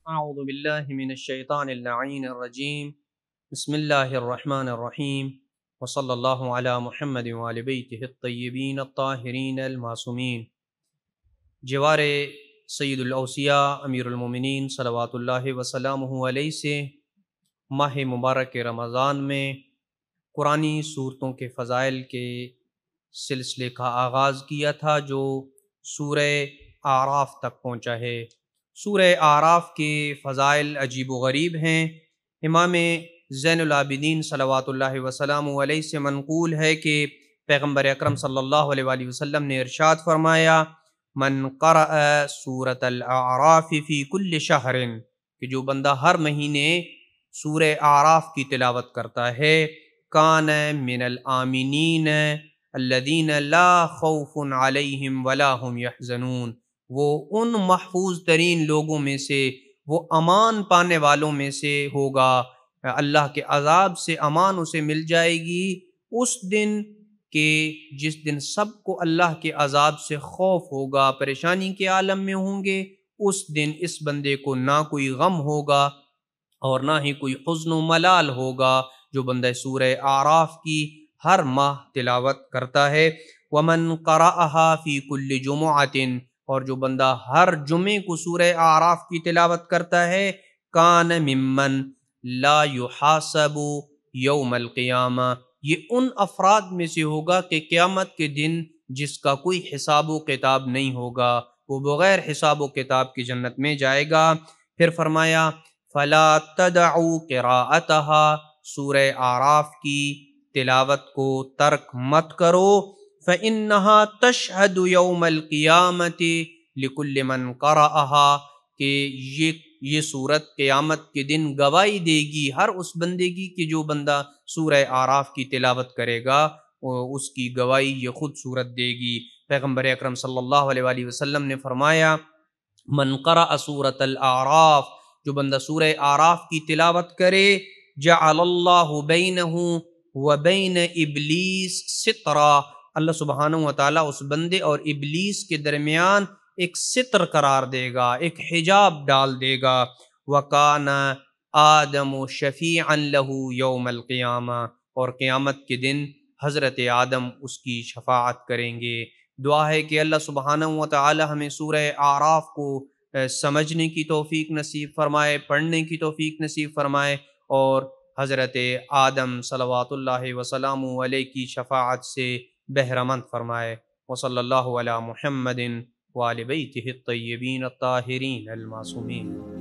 اعوذ باللہ من الشیطان اللعین الرجیم بسم اللہ الرحمن الرحیم وصلی اللہ علی محمد وآل بیتہ الطیبین الطاہرین المعصومین۔ جوار سید الاوصیاء امیر المومنین صلوات اللہ وسلامہ علیہ سے ماہ مبارک رمضان میں قرآنی صورتوں کے فضائل کے سلسلے کا آغاز کیا تھا جو سورہ اعراف تک پہنچا ہے۔ سورہ اعراف کے فضائل عجیب و غریب ہیں۔ امام زین العابدین صلوات اللہ وسلامہ علیہ سے منقول ہے کہ پیغمبر اکرم صلی اللہ علیہ وآلہ وسلم نے ارشاد فرمایا، من قرأ سورۃ الاعراف فی کل شہر، کہ جو بندہ ہر مہینے سورہ اعراف کی تلاوت کرتا ہے، کان من الآمنین الذین لا خوف علیہم ولا هم یحزنون، وہ ان محفوظ ترین لوگوں میں سے، وہ امان پانے والوں میں سے ہوگا، اللہ کے عذاب سے امان اسے مل جائے گی اس دن کہ جس دن سب کو اللہ کے عذاب سے خوف ہوگا، پریشانی کے عالم میں ہوں گے۔ اس دن اس بندے کو نہ کوئی غم ہوگا اور نہ ہی کوئی حزن و ملال ہوگا جو بندہ سورہ اعراف کی ہر ماہ تلاوت کرتا ہے۔ ومن قرأها فی کل جمعۃ، اور جو بندہ ہر جمعے کو سورہ اعراف کی تلاوت کرتا ہے، کان ممن لا یحاسب یوم القیامہ، یہ ان افراد میں سے ہوگا کہ قیامت کے دن جس کا کوئی حساب و کتاب نہیں ہوگا، وہ بغیر حساب و کتاب کی جنت میں جائے گا۔ پھر فرمایا فلا تدعوا قراءتها، سورہ اعراف کی تلاوت کو ترک مت کرو، فإنها تشہد یوم القیامت لکل من قرأها، کہ یہ صورت قیامت کے دن گواہی دے گی ہر اس بندے کی کہ جو بندہ سورہ اعراف کی تلاوت کرے گا، اس کی گواہی یہ خود صورت دے گی۔ پیغمبر اکرم صلی اللہ علیہ وآلہ وسلم نے فرمایا، من قرأ سورۃ الاعراف، جو بندہ سورہ اعراف کی تلاوت کرے، جعل اللہ بینہ وبین ابلیس سترا، اللہ سبحانہ وتعالیٰ اس بندے اور ابلیس کے درمیان ایک ستر قرار دے گا، ایک حجاب ڈال دے گا۔ وَكَانَ آدَمُ شَفِيعًا لَهُ يَوْمَ الْقِيَامَةِ، اور قیامت کے دن حضرت آدم اس کی شفاعت کریں گے۔ دعا ہے کہ اللہ سبحانہ وتعالی ہمیں سورہ اعراف کو سمجھنے کی توفیق نصیب فرمائے، پڑھنے کی توفیق نصیب فرمائے، اور حضرت آدم صلوات اللہ وسلامہ علیہ کی شفاعت سے بہرمند فرمائے۔ وصلی اللہ علی محمد وآل بیتہ الطیبین الطاہرین المعصومین۔